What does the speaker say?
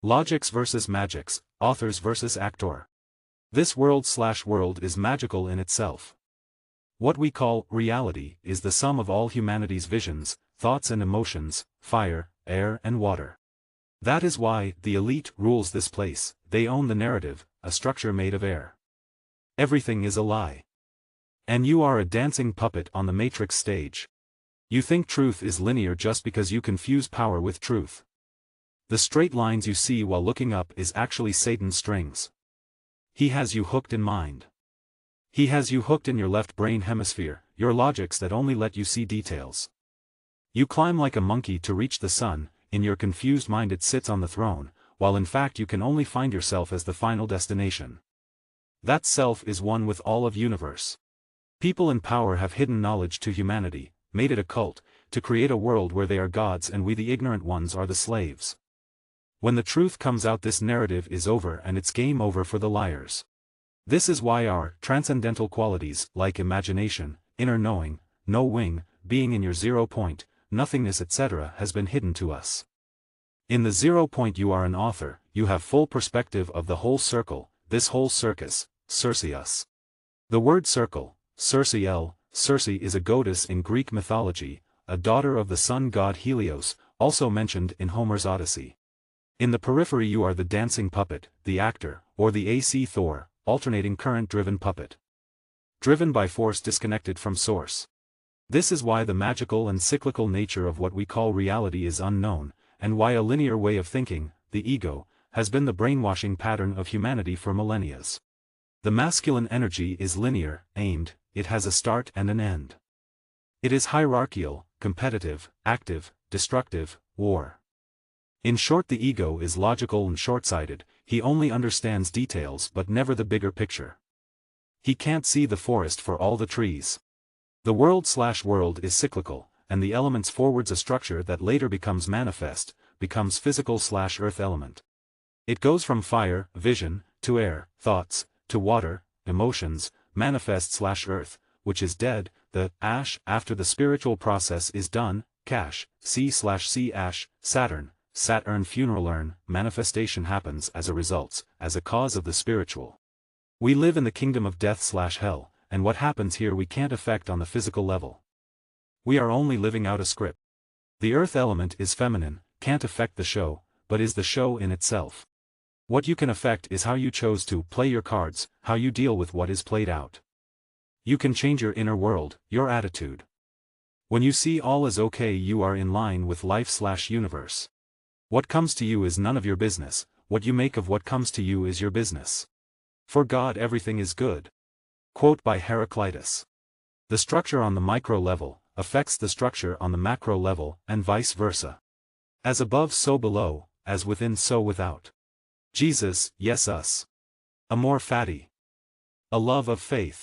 Logics versus magics, authors versus actor. This world is magical in itself. What we call reality is the sum of all humanity's visions, thoughts and emotions, fire, air and water. That is why the elite rules this place. They own the narrative, a structure made of air. Everything is a lie. And you are a dancing puppet on the Matrix stage. You think truth is linear just because you confuse power with truth. The straight lines you see while looking up is actually Satan's strings. He has you hooked in mind. He has you hooked in your left brain hemisphere, your logics that only let you see details. You climb like a monkey to reach the sun, in your confused mind it sits on the throne, while in fact you can only find yourself as the final destination. That self is one with all of universe. People in power have hidden knowledge to humanity, made it a cult, to create a world where they are gods and we the ignorant ones are the slaves. When the truth comes out, this narrative is over and it's game over for the liars. This is why our transcendental qualities, like imagination, inner knowing, no wing, being in your 0 point, nothingness etc. has been hidden to us. In the 0 point you are an author, you have full perspective of the whole circle, this whole circus, Circeus. The word circle, Circe is a goddess in Greek mythology, a daughter of the sun god Helios, also mentioned in Homer's Odyssey. In the periphery you are the dancing puppet, the actor, or the AC Thor, alternating current-driven puppet. Driven by force disconnected from source. This is why the magical and cyclical nature of what we call reality is unknown, and why a linear way of thinking, the ego, has been the brainwashing pattern of humanity for millennia. The masculine energy is linear, aimed, it has a start and an end. It is hierarchical, competitive, active, destructive, war. In short, the ego is logical and short-sighted, he only understands details but never the bigger picture. He can't see the forest for all the trees. The world is cyclical, and the elements forwards a structure that later becomes manifest, becomes physical/earth element. It goes from fire, vision, to air, thoughts, to water, emotions, manifest/earth, which is dead, the ash after the spiritual process is done, cash, sea ash, Saturn funeral urn, manifestation happens as a result, as a cause of the spiritual. We live in the kingdom of death/hell, and what happens here we can't affect on the physical level. We are only living out a script. The earth element is feminine, can't affect the show, but is the show in itself. What you can affect is how you chose to play your cards, how you deal with what is played out. You can change your inner world, your attitude. When you see all is okay, you are in line with life/universe. What comes to you is none of your business, what you make of what comes to you is your business. For God everything is good. Quote by Heraclitus. The structure on the micro level affects the structure on the macro level, and vice versa. As above so below, as within so without. Jesus, yes us. A more fatty. A love of faith.